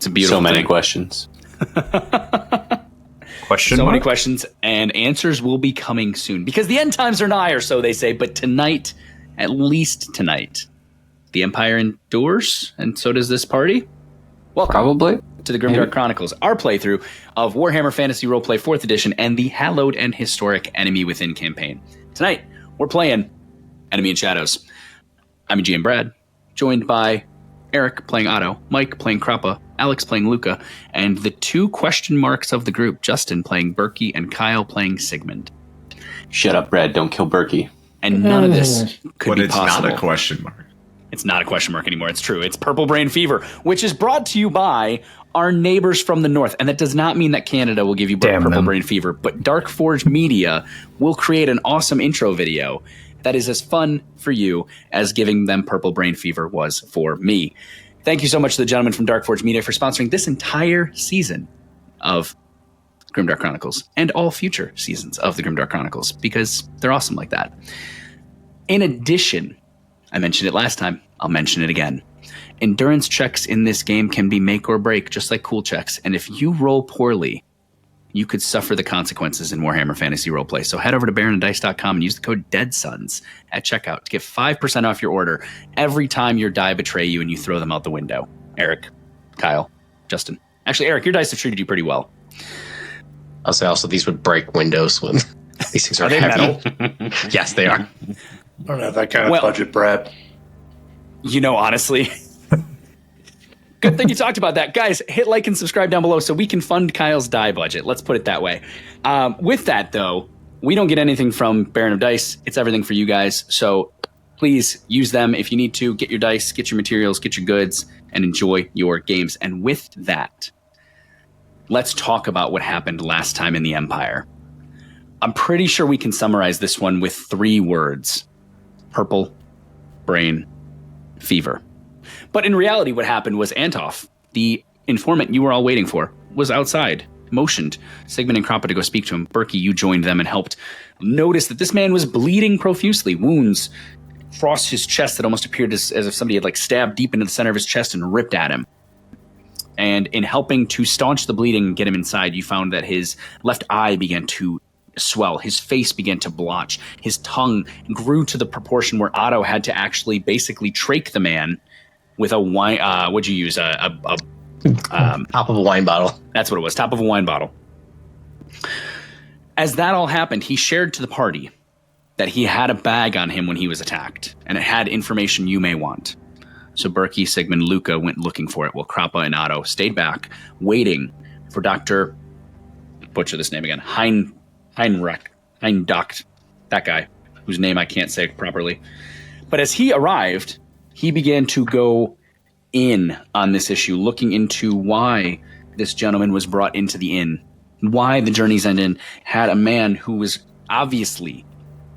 It's a beautiful So many thing. questions. Many questions, and answers will be coming soon. Because the end times are nigh, or so they say. But tonight, at least tonight, the Empire endures, and so does this party. Welcome. Probably. To the Grimdark Chronicles, our playthrough of Warhammer Fantasy Roleplay 4th Edition and the hallowed and historic Enemy Within campaign. Tonight, we're playing Enemy in Shadows. I'm GM Brad, joined by Eric playing Otto, Mike playing Krappa, Alex playing Luca, and the two question marks of the group, Justin playing Berkey and Kyle playing Sigmund. Shut up, Brad. Don't kill Berkey. And none of this could be possible. But it's not a question mark. It's not a question mark anymore. It's true. It's Purple Brain Fever, which is brought to you by our neighbors from the north. And that does not mean that Canada will give you Purple Brain Fever, but Dark Forge Media will create an awesome intro video that is as fun for you as giving them Purple Brain Fever was for me. Thank you so much to the gentlemen from Dark Forge Media for sponsoring this entire season of Grimdark Chronicles and all future seasons of the Grimdark Chronicles, because they're awesome like that. In addition, I mentioned it last time, I'll mention it again. Endurance checks in this game can be make or break, just like cool checks. And if you roll poorly, you could suffer the consequences in Warhammer Fantasy Roleplay. So head over to baronanddice.com and use the code DEADSONS at checkout to get 5% off your order every time your die betray you and you throw them out the window. Eric, Kyle, Justin. Actually, Eric, your dice have treated you pretty well. I'll say also these would break windows when these things are they heavy. metal? Yes, they are. I don't have that kind of budget, Brad. You know, honestly, good thing you talked about that. Guys, hit like and subscribe down below so we can fund Kyle's die budget. Let's put it that way. With that, though, we don't get anything from Baron of Dice. It's everything for you guys. So please use them if you need to. Get your dice, get your materials, get your goods, and enjoy your games. And with that, let's talk about what happened last time in the Empire. I'm pretty sure we can summarize this one with 3 words. Purple Brain Fever. But in reality, what happened was Antoff, the informant you were all waiting for, was outside, motioned Sigmund and Krappa to go speak to him. Berkey, you joined them and helped notice that this man was bleeding profusely. Wounds across his chest that almost appeared as if somebody had stabbed deep into the center of his chest and ripped at him. And in helping to staunch the bleeding and get him inside, you found that his left eye began to swell. His face began to blotch. His tongue grew to the proportion where Otto had to actually basically trach the man with a wine. What'd you use? Top of a wine bottle. That's what it was. Top of a wine bottle. As that all happened, he shared to the party that he had a bag on him when he was attacked, and it had information you may want. So Berkey, Sigmund, Luca went looking for it, while Krappa and Otto stayed back, waiting for Dr. Butcher this name again. Heinrich, that guy, whose name I can't say properly. But as he arrived, he began to go in on this issue, looking into why this gentleman was brought into the inn, why the Journey's End Inn had a man who was obviously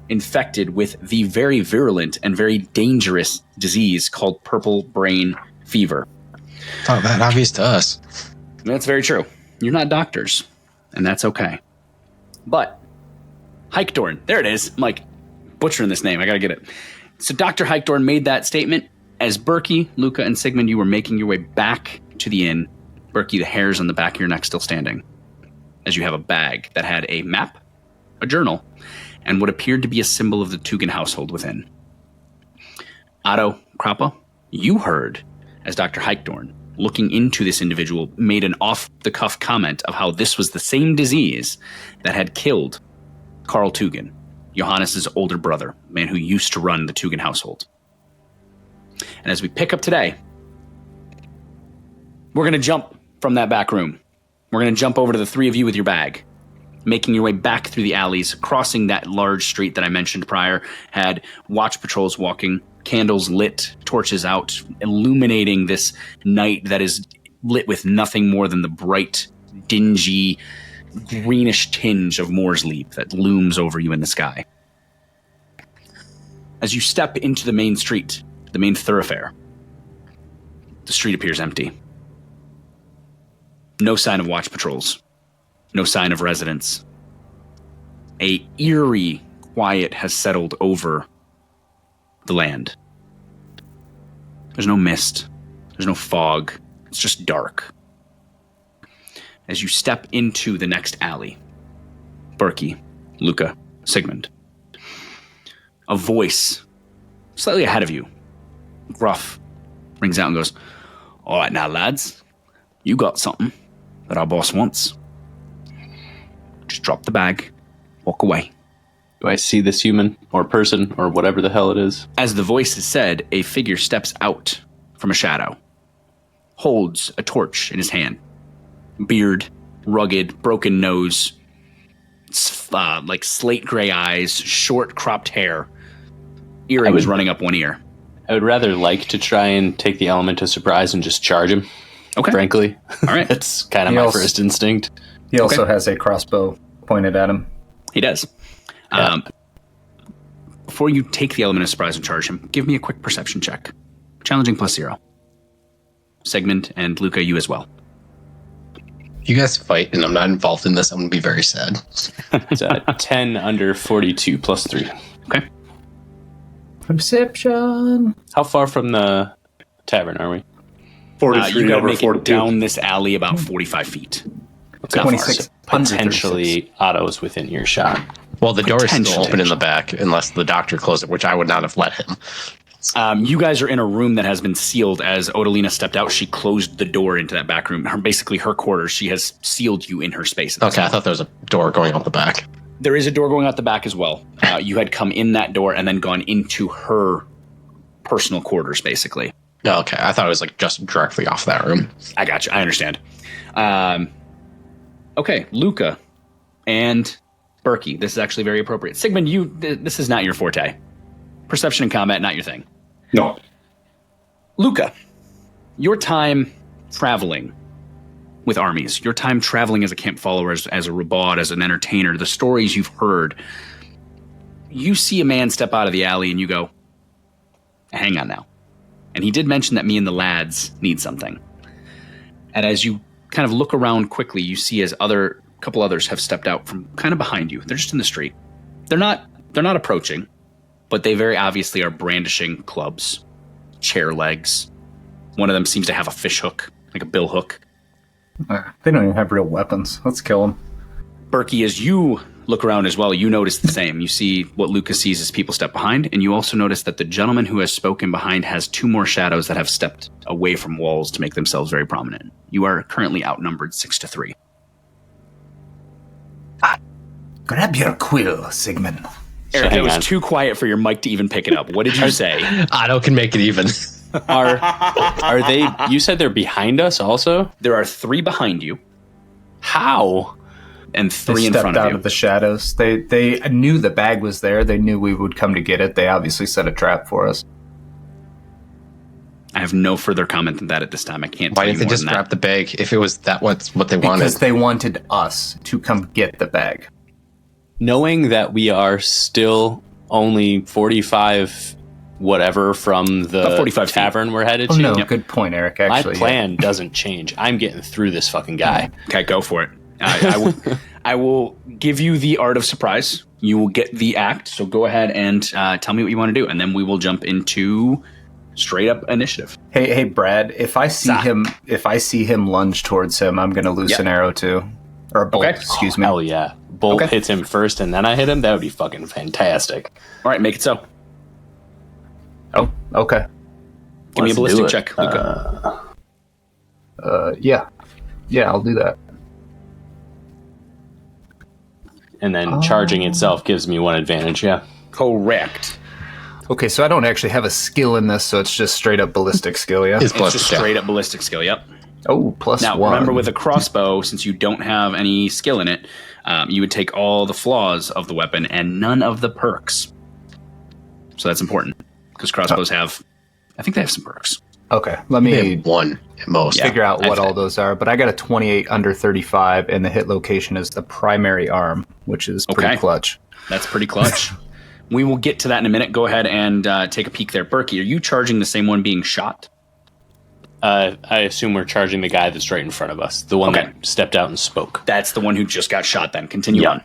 infected with the very virulent and very dangerous disease called Purple Brain Fever. Not that obvious to us. That's very true. You're not doctors, and that's okay. But Heikdorn, there it is. I'm butchering this name. I got to get it. So Dr. Heikdorn made that statement as Berkey, Luca, and Sigmund, you were making your way back to the inn. Berkey, the hairs on the back of your neck still standing, as you have a bag that had a map, a journal, and what appeared to be a symbol of the Tugan household within. Otto, Krappa, you heard as Dr. Heikdorn, looking into this individual, made an off-the-cuff comment of how this was the same disease that had killed Karl Tugan, Johannes's older brother, the man who used to run the Tugan household. And as we pick up today, we're going to jump from that back room. We're going to jump over to the 3 of you with your bag, making your way back through the alleys, crossing that large street that I mentioned prior, had watch patrols walking, candles lit, torches out, illuminating this night that is lit with nothing more than the bright, dingy, greenish tinge of Morr's Leap that looms over you in the sky. As you step into the main street, the main thoroughfare, the street appears empty. No sign of watch patrols. No sign of residents. A eerie quiet has settled over the land. There's no mist. There's no fog. It's just dark. as you step into the next alley. Berkey, Luca, Sigmund. A voice slightly ahead of you, gruff, rings out and goes, "All right now, lads, you got something that our boss wants. Just drop the bag, walk away." Do I see this human or person or whatever the hell it is? As the voice has said, a figure steps out from a shadow, holds a torch in his hand. Beard, rugged, broken nose, like slate gray eyes, short cropped hair, earrings running up one ear. I would rather like to try and take the element of surprise and just charge him. Okay. Frankly. All right. That's kind of my first instinct. He also has a crossbow pointed at him. He does. Yeah. Before you take the element of surprise and charge him, give me a quick perception check. Challenging +0. Sigmund and Luca, you as well. You guys fight, and I'm not involved in this. I'm going to be very sad. It's 10 under 42 plus 3. Okay. Perception. How far from the tavern are we? 43 You got to over make 42. it down this alley about 45 feet. It's not far. 26. Potentially Otto's within earshot. Well, the door is still Potentially. open in the back, unless the doctor closed it, which I would not have let him. You guys are in a room that has been sealed. As Odalina stepped out, she closed the door into that back room. Basically her quarters. She has sealed you in her space. Okay, I thought there was a door going out the back. There is a door going out the back as well. You had come in that door and then gone into her personal quarters, basically. Oh, okay, I thought it was like just directly off that room. I got you. I understand. Okay, Luca and Berkey. This is actually very appropriate. Sigmund, this is not your forte. Perception and combat, not your thing. No. Luca, your time traveling with armies, your time traveling as a camp follower, as a Rabad, as an entertainer, the stories you've heard, you see a man step out of the alley and you go, hang on now. And he did mention that me and the lads need something. And as you kind of look around quickly, you see as a couple others have stepped out from kind of behind you. They're just in the street. They're not approaching, but they very obviously are brandishing clubs, chair legs. One of them seems to have a fish hook, like a bill hook. They don't even have real weapons. Let's kill them. Berkey, as you look around as well, you notice the same. You see what Lucas sees as people step behind, and you also notice that the gentleman who has spoken behind has 2 more shadows that have stepped away from walls to make themselves very prominent. You are currently outnumbered 6-3. Grab your quill, Sigmund. Eric, it hang was on. too quiet for your mic to even pick it up. What did you say? Otto can make it even. Are they, you said they're behind us also? There are 3 behind you How? and 3 They in stepped front out of you. of the shadows. They knew the bag was there. They knew we would come to get it. They obviously set a trap for us. I have no further comment than that at this time. I can't Why tell you didn't they more just than that. grab the bag if it was what they wanted? Because they wanted us to come get the bag. Knowing that we are still only 45 whatever from the About 45 feet. tavern we're headed Oh, to. no, Yep. good point, Eric. My Actually, plan doesn't change. I'm getting through this fucking guy. Okay, go for it. I will give you the art of surprise. You will get the act. So go ahead and tell me what you want to do, and then we will jump into straight up initiative. Hey, Brad. If I see him lunge towards him, I'm going to loose Yep. an arrow too, or a bolt. Okay. Excuse me. Hell yeah. Bolt Okay. hits him first and then I hit him. That would be fucking fantastic. All right, make it so. Oh, okay. Give me a Let's ballistic do it. check, Luca. Yeah, I'll do that. And then charging itself gives me 1 advantage, yeah. Correct. Okay, so I don't actually have a skill in this, so it's just straight up ballistic skill. Yeah. It's It's plus just yeah. straight up ballistic skill. Yep. Oh, plus Now, 1. remember with a crossbow, since you don't have any skill in it, you would take all the flaws of the weapon and none of the perks. So that's important because crossbows have, I think they have some perks. Okay, let They me have 1 at most. figure out what I've- all those are. But I got a 28 under 35, and the hit location is the primary arm, which is pretty Okay. clutch. That's pretty clutch. We will get to that in a minute. Go ahead and take a peek there. Berkey, are you charging the same one being shot? I assume we're charging the guy that's right in front of us. The one Okay. that stepped out and spoke. That's the one who just got shot then. Continue Yeah. on.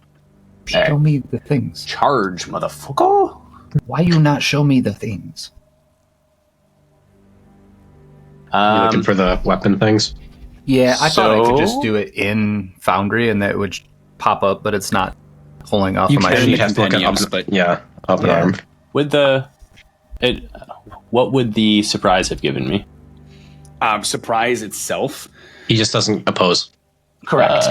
Show me the things. Charge, motherfucker. Why you not show me the things? You looking for the weapon things? Yeah, I thought I could just So- do it in Foundry and that it would pop up, but it's not pulling off You of my can. You sheet. have to look at compendiums, up, but- up an Yeah. arm. With what would the surprise have given me? Surprise itself. He just doesn't oppose. Correct.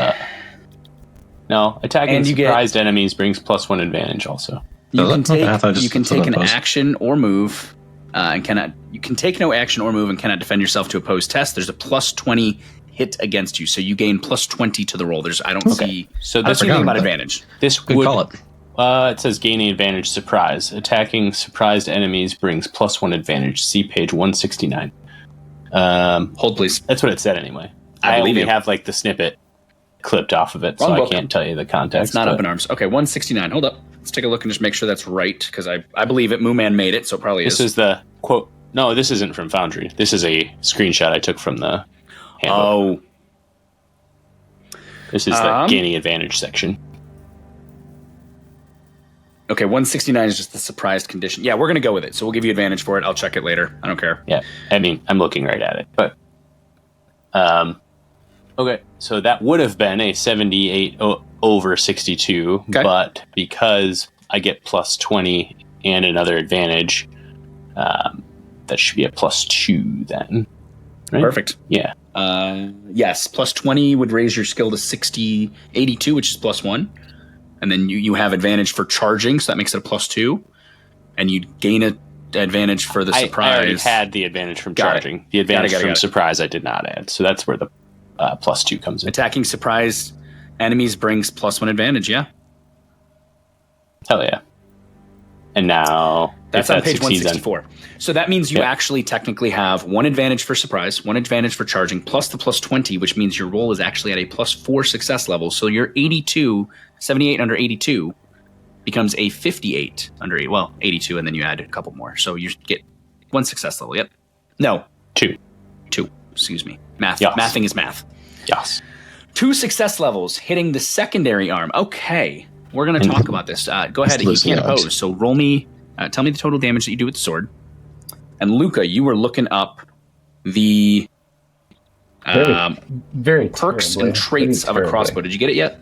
No, attacking And you get- surprised enemies brings +1 advantage. Also, you Does can it? take I thought just you can something take an opposed. action or move, and cannot. You can take no action or move and cannot defend yourself to oppose test. There's a +20 hit against you, so you gain +20 to the roll. I don't see. so I don't this see anything forgot about about that. advantage. this Good would call it. it says gaining advantage surprise. Attacking surprised enemies brings +1 advantage. See page 169. Hold, please. That's what it said anyway. I I believe only you. have like the snippet clipped off of it, so Wrong I book. can't tell you the context. It's not but up in arms. Okay, 169. Hold up. Let's take a look and just make sure that's right, because I believe it. Mooman made it, so it probably This is. is the quote. No, this isn't from Foundry. This is a screenshot I took from the handbook. Oh, This is the gaining advantage section. okay. 169 is just the surprised condition. Yeah, we're gonna go with it. So we'll give you advantage for it. I'll check it later. I don't care. Yeah, I mean, I'm looking right at it, but okay. So that would have been a 78 over 62, Okay. but because I get +20 and another advantage, that should be a +2 then. Right? Perfect. Yeah. Yes, +20 would raise your skill to 82, which is +1. And then you have advantage for charging, so that makes it a +2. And you gain an advantage for the I surprise. already had the advantage from Got it. charging. The advantage Got it. from surprise I did not add, so that's where the +2 comes in. Attacking surprise enemies brings +1 advantage, yeah. Hell yeah. And now That's if on that page succeeds, then 164. So that means you Yeah. actually technically have 1 advantage for surprise, 1 advantage for charging, plus the +20, which means your roll is actually at a +4 success level. So your 78 under 82 becomes a 58 under 8. Well, 82, and then you add a couple more. So you get 1 success level. Yep. No, 2. 2. Excuse me. Math. Yes. Mathing is math. Yes. 2 success levels hitting the secondary arm. Okay. We're going to talk about this. Go ahead. He losing can't arms. oppose. So roll me. Tell me the total damage that you do with the sword. And Luca, you were looking up the Very perks terribly. and traits Very of a terribly. crossbow. Did you get it yet?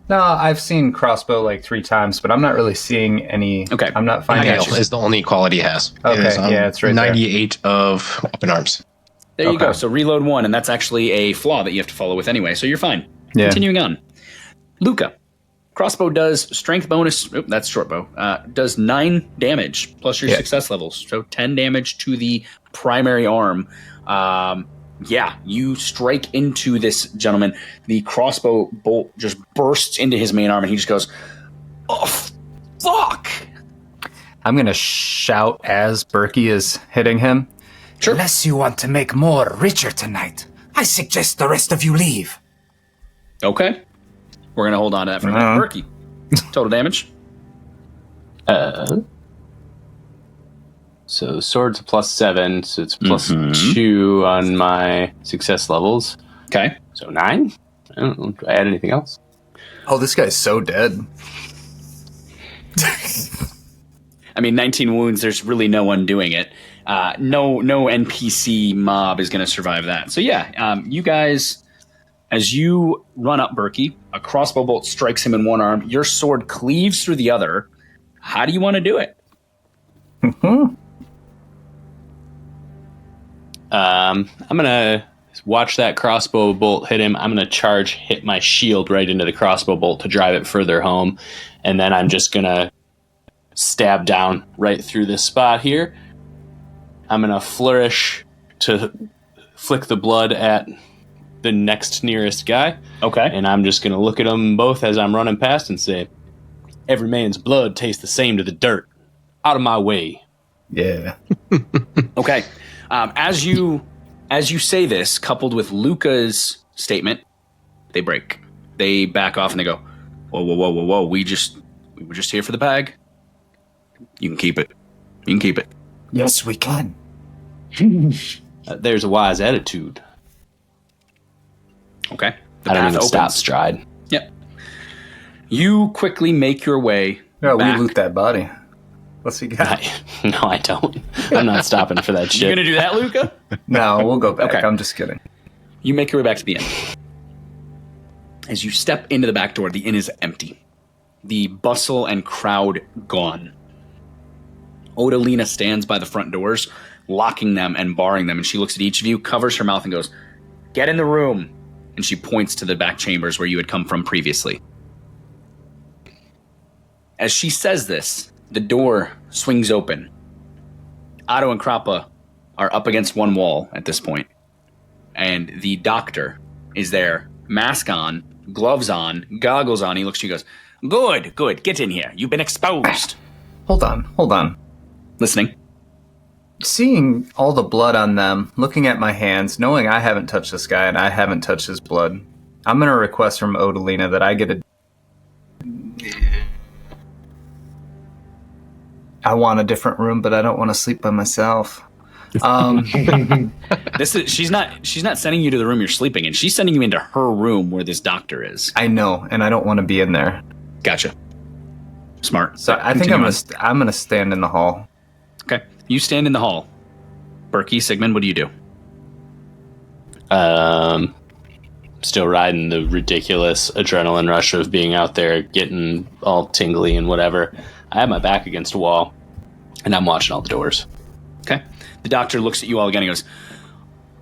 No, I've seen crossbow like 3 times, but I'm not really seeing any. Okay. I'm not finding I got any. you. Is the only quality he has. Okay, It is, yeah, it's right there. 98 of up in arms. There you Okay. go. So reload 1, and that's actually a flaw that you have to follow with anyway. So you're fine. Yeah. Continuing on. Luca, crossbow does strength bonus. Oop, that's short bow. Does 9 damage plus your Yeah. success levels. So 10 damage to the primary arm. Yeah, you strike into this gentleman. The crossbow bolt just bursts into his main arm, and he just goes, "Oh, fuck!" I'm going to shout as Berkey is hitting him. Sure. Unless you want to make Morr richer tonight, I suggest the rest of you leave. Okay. We're going to hold on to that for a Uh-huh. minute. Berkey, total damage. So sword's a +7, so it's +2 on my success levels. Okay. So 9? I don't know. Do I add anything else? Oh, this guy's so dead. I mean, 19 wounds, there's really no one doing it. No NPC mob is going to survive that. So yeah, you guys, as you run up Berkey, a crossbow bolt strikes him in one arm. Your sword cleaves through the other. How do you want to do it? I'm gonna watch that crossbow bolt hit him. I'm gonna charge, hit my shield right into the crossbow bolt to drive it further home, and then I'm just gonna stab down right through this spot here. I'm gonna flourish to flick the blood at the next nearest guy, Okay. and I'm just gonna look at them both as I'm running past and say, "Every man's blood tastes the same to the dirt. Out of my way." Yeah. Okay. As you say this, coupled with Luca's statement, they break. They back off and they go, "Whoa, whoa, whoa, whoa, whoa! We were just here for the bag. You can keep it. You can keep it." Yes, we can. There's a wise attitude. Okay. The I don't path even stop opens. stride. Yep. You quickly make your way Yeah, back. we loot that body. What's he got? No, I don't. I'm not stopping for that You shit. gonna do that, Luca? No, we'll go back. Okay. I'm just kidding. You make your way back to the inn. As you step into the back door, the inn is empty. The bustle and crowd gone. Odalina stands by the front doors, locking them and barring them, and she looks at each of you, covers her mouth, and goes, "Get in the room." And she points to the back chambers where you had come from previously. As she says this, the door swings open. Otto and Krappa are up against one wall at this point, and the doctor is there, mask on, gloves on, goggles on. He looks at you and goes, Good, get in here. You've been exposed. Hold on. Listening. Seeing all the blood on them, looking at my hands, knowing I haven't touched this guy and I haven't touched his blood, I'm going to request from Odalina that I get I want a different room, but I don't want to sleep by myself. She's not sending you to the room you're sleeping in. She's sending you into her room where this doctor is. I know, and I don't want to be in there. Gotcha. Smart. So I think I'm gonna stand in the hall. Okay. You stand in the hall. Berkey, Sigmund, what do you do? Still riding the ridiculous adrenaline rush of being out there, getting all tingly and whatever. I have my back against a wall, and I'm watching all the doors. Okay. The doctor looks at you all again and goes,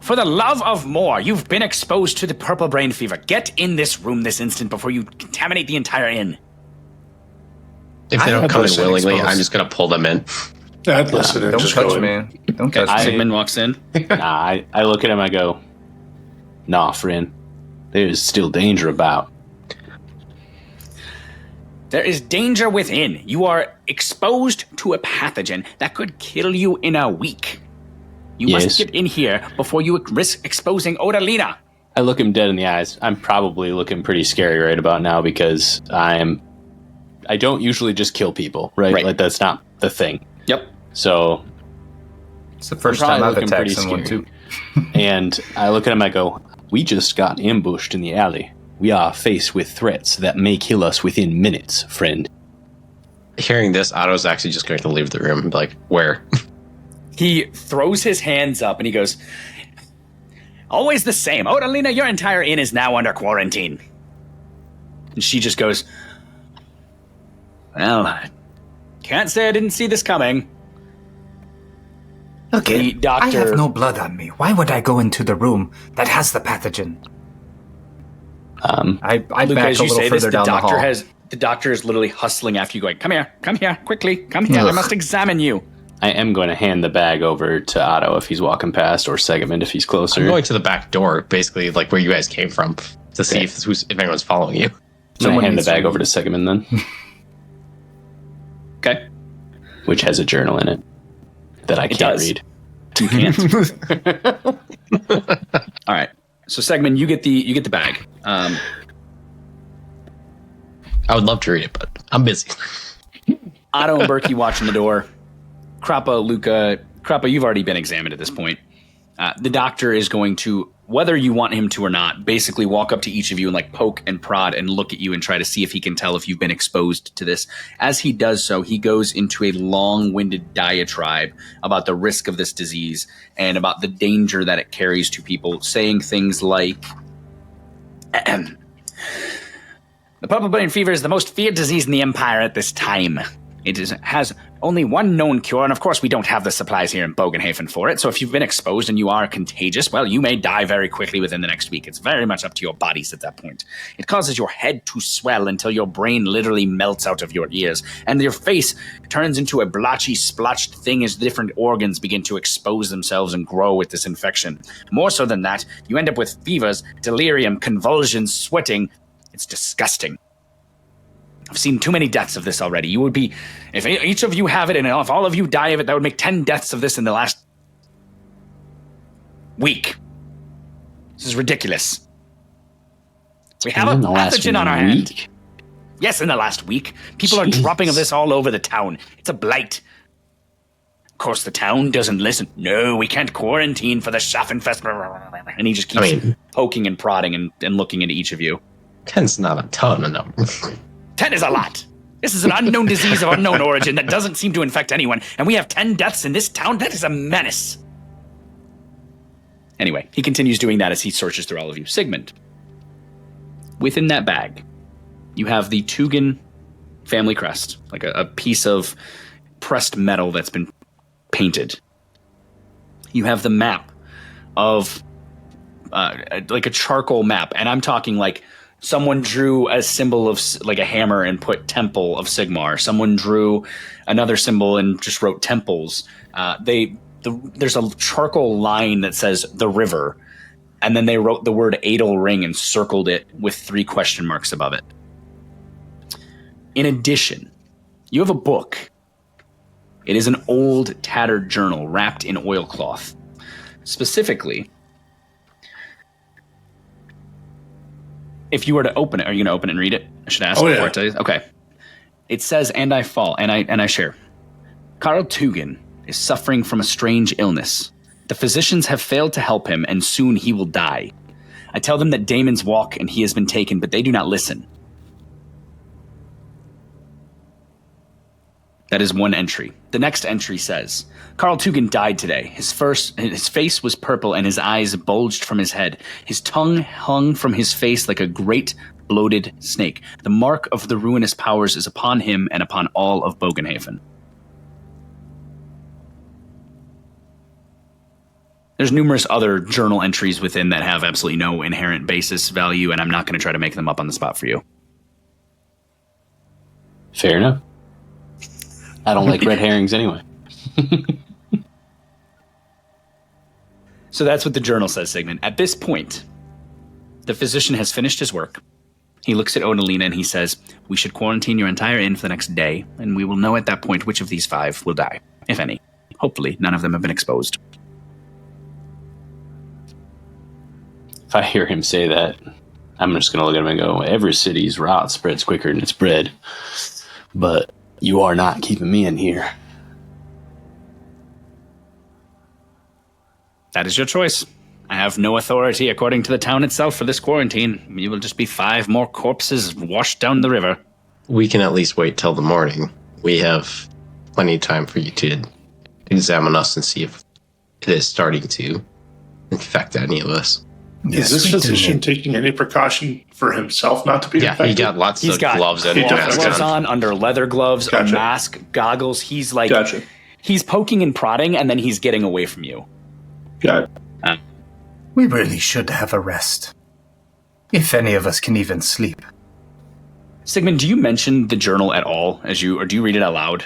"For the love of Morr, you've been exposed to the purple brain fever. Get in this room this instant before you contaminate the entire inn." If they don't come in willingly, I'm just going to pull them in. I'd listen and Don't just touch go in. me. Don't touch me. Sigmund walks in. I look at him, I go, "Nah, friend, there's still danger about." There is danger within. You are exposed to a pathogen that could kill you in a week. You must get in here before you risk exposing Odalina. I look him dead in the eyes. I'm probably looking pretty scary right about now because I don't usually just kill people, right? Like that's not the thing. Yep. So It's the first time I've attacked pretty someone scary. too. And I look at him, I go, "We just got ambushed in the alley. We are faced with threats that may kill us within minutes, friend." Hearing this, Otto's actually just going to leave the room and be like, "Where?" He throws his hands up and he goes, "Always the same. Odalina, your entire inn is now under quarantine." And she just goes, "Well, I can't say I didn't see this coming." Okay, The doctor- I have no blood on me. Why would I go into the room that has the pathogen? I Luke, back as a you little say this, further down the hall. the doctor is literally hustling after you, going, come here, quickly, come here, I Ugh. must examine you." I am going to hand the bag over to Otto if he's walking past, or Segment if he's closer. I'm going to the back door, basically like where you guys came from, to see if anyone's following you. I'm going to hand the needs bag to- over to Segment then, Okay. which has a journal in it that I It can't does. read. You can't. All right. So Segment, you get the bag. I would love to read it, but I'm busy. Otto and Berkey watching the door. Krappa, Luca, you've already been examined at this point. The doctor is going to, whether you want him to or not, basically walk up to each of you and like poke and prod and look at you and try to see if he can tell if you've been exposed to this. As he does so, he goes into a long-winded diatribe about the risk of this disease and about the danger that it carries to people, saying things like, "The purple brain fever is the most feared disease in the Empire at this time. It has only one known cure, and of course we don't have the supplies here in Bogenhafen for it, so if you've been exposed and you are contagious, well, you may die very quickly within the next week. It's very much up to your bodies at that point. It causes your head to swell until your brain literally melts out of your ears, and your face turns into a blotchy, splotched thing as different organs begin to expose themselves and grow with this infection. More so than that, you end up with fevers, delirium, convulsions, sweating. It's disgusting. I've seen too many deaths of this already. You would be, if each of you have it and if all of you die of it, that would make 10 deaths of this in the last week. This is ridiculous. We have a In the last pathogen on our hand. week? Yes, in the last week. People are dropping of this all over the town. It's a blight. Of course, the town doesn't listen. No, we can't quarantine for the Schaffenfest. And he just keeps poking and prodding and looking into each of you. 10's not a ton of number. 10 is a lot. This is an unknown disease of unknown origin that doesn't seem to infect anyone, and we have 10 deaths in this town? That is a menace. Anyway, he continues doing that as he searches through all of you. Sigmund, within that bag, you have the Tugin family crest, like a piece of pressed metal that's been painted. You have the map of, like a charcoal map, and I'm talking like someone drew a symbol of like a hammer and put Temple of Sigmar. Someone drew another symbol and just wrote temples. There's a charcoal line that says the river, and then they wrote the word Adel Ring and circled it with 3 question marks above it. In addition, you have a book. It is an old, tattered journal wrapped in oilcloth. Specifically, if you were to open it, are you going to open it and read it? I should ask before I tell you. Okay. It says, and I fall, and I share. Karl Tugin is suffering from a strange illness. The physicians have failed to help him, and soon he will die. I tell them that Damon's walk and he has been taken, but they do not listen. That is one entry. The next entry says, Karl Tugin died today. His face was purple and his eyes bulged from his head. His tongue hung from his face like a great bloated snake. The mark of the ruinous powers is upon him and upon all of Bogenhafen. There's numerous other journal entries within that have absolutely no inherent basis value, and I'm not going to try to make them up on the spot for you. Fair enough. I don't like red herrings anyway. So that's what the journal says, Sigmund. At this point, the physician has finished his work. He looks at Odalina and he says, we should quarantine your entire inn for the next day, and we will know at that point which of these 5 will die, if any. Hopefully, none of them have been exposed. If I hear him say that, I'm just going to look at him and go, every city's rot spreads quicker than it's bred. But you are not keeping me in here. That is your choice. I have no authority according to the town itself for this quarantine. You will just be 5 more corpses washed down the river. We can at least wait till the morning. We have plenty of time for you to examine us and see if it is starting to infect any of us. Is this physician taking any precaution for himself not to be infected? He got lots of gloves and gloves on, under leather gloves, a mask, goggles. He's like, he's poking and prodding, and then he's getting away from you. Got it. We really should have a rest. If any of us can even sleep. Sigmund, do you mention the journal at all or do you read it out loud?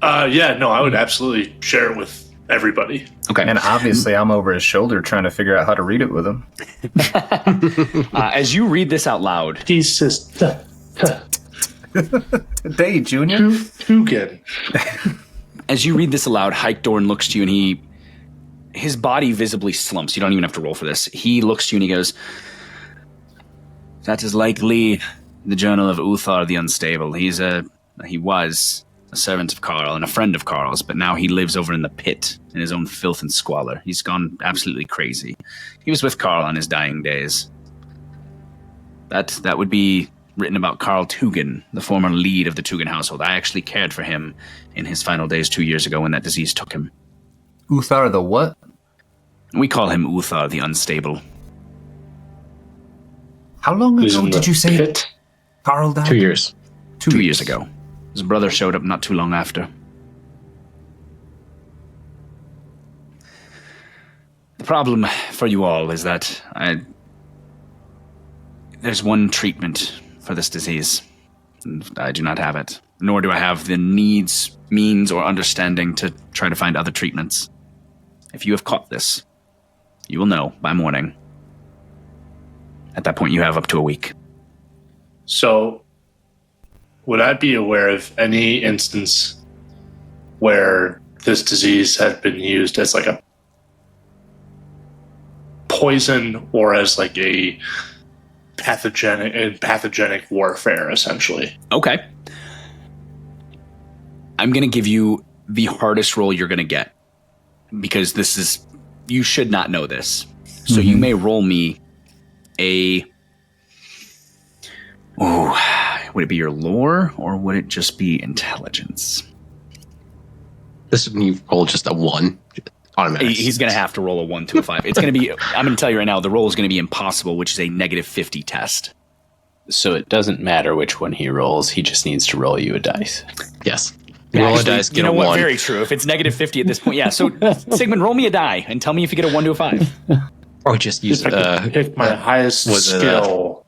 Yeah, no, I would absolutely share it with everybody. Okay. And obviously I'm over his shoulder trying to figure out how to read it with him. As you read this out loud. He says, Day, Junior. Tugin. As you read this aloud, Heikdorn looks to you and his body visibly slumps. You don't even have to roll for this. He looks to you and he goes, that is likely the journal of Uthar the Unstable. He was a servant of Karl and a friend of Karl's, but now he lives over in the pit in his own filth and squalor. He's gone absolutely crazy. He was with Karl on his dying days. That would be written about Karl Tugin, the former lead of the Tugin household. I actually cared for him in his final days 2 years ago when that disease took him. Uthar the what? We call him Uthar the Unstable. How long ago did you say Karl died? 2 years. 2 years ago. His brother showed up not too long after. The problem for you all is that there's one treatment for this disease. And I do not have it, nor do I have the needs, means, or understanding to try to find other treatments. If you have caught this, you will know by morning. At that point, you have up to a week. So, would I be aware of any instance where this disease had been used as like a poison or as like a pathogenic warfare, essentially? Okay. I'm going to give you the hardest roll you're going to get, because you should not know this. So you may roll me would it be your lore or would it just be intelligence? This would you roll just a 1 automatic. He's going to have to roll a 1 to a 5. It's going to be, I'm going to tell you right now, the roll is going to be impossible, which is a negative 50 test. So it doesn't matter which one he rolls. He just needs to roll you a dice. Yes. Roll a dice, get you know a what? 1. Very true. If it's negative 50 at this point, yeah. So Sigmund, roll me a die and tell me if you get a 1 to a 5. Or just use If I could pick my highest was it, skill.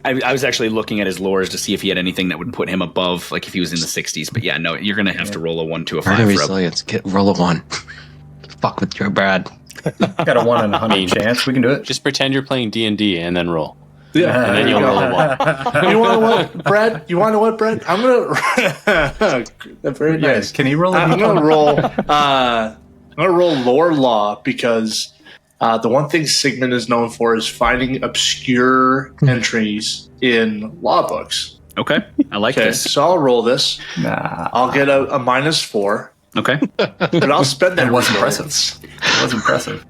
I was actually looking at his lores to see if he had anything that would put him above, like if he was in the 60s. But yeah, no, you're going to have to roll a 1 to a 5. Murder For resilience. Roll a 1. Fuck with your Brad. Got a 1 in 100 chance. We can do it. Just pretend you're playing D&D and then roll. Yeah. And then you'll roll a 1. You want to what, Brad? You want to what, Brad? I'm gonna. Very nice. Can he roll? I'm gonna roll. I'm gonna roll lore law because the one thing Sigmund is known for is finding obscure entries in law books. Okay, I like Okay, this. so I'll roll this. Nah. I'll get a -4, Okay, but I'll spend that. That was resilience, impressive. It was impressive.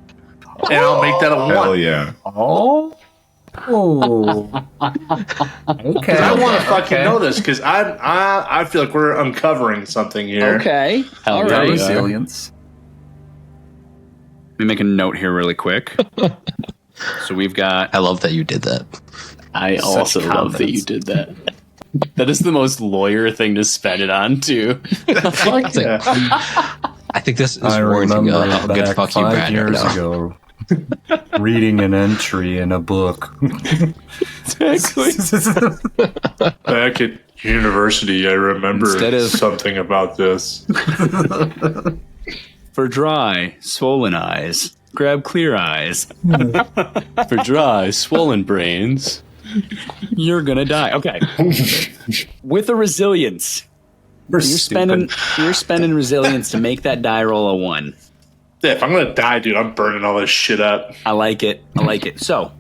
and I'll make that a 1. Hell yeah. Oh. Oh. Okay. I want to fucking know this because I feel like we're uncovering something here. okay, Hell all yeah. right. Resilience. Let me make a note here really quick. So we've got I love that you did that. I Such also love that you confidence. did that. That is the most lawyer thing to spend it on, too. Yeah. I think this is I warranting remember a good back fuck you, 5 Brad. years right now. ago, reading an entry in a book. Exactly. Back at university, I remember Instead of- something about this. for dry, swollen eyes, grab clear eyes. For dry, swollen brains. You're gonna die. Okay. With a resilience, We're you're spending resilience to make that die roll a 1. Yeah, if I'm gonna die, dude, I'm burning all this shit up. I like it. I like it. So,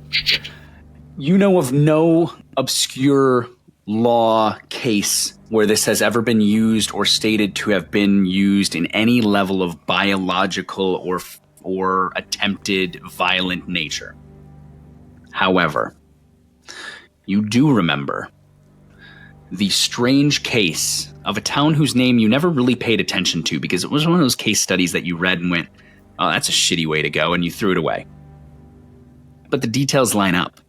you know of no obscure law case where this has ever been used or stated to have been used in any level of biological or attempted violent nature. However, you do remember the strange case of a town whose name you never really paid attention to because it was one of those case studies that you read and went, oh, that's a shitty way to go, and you threw it away. But the details line up.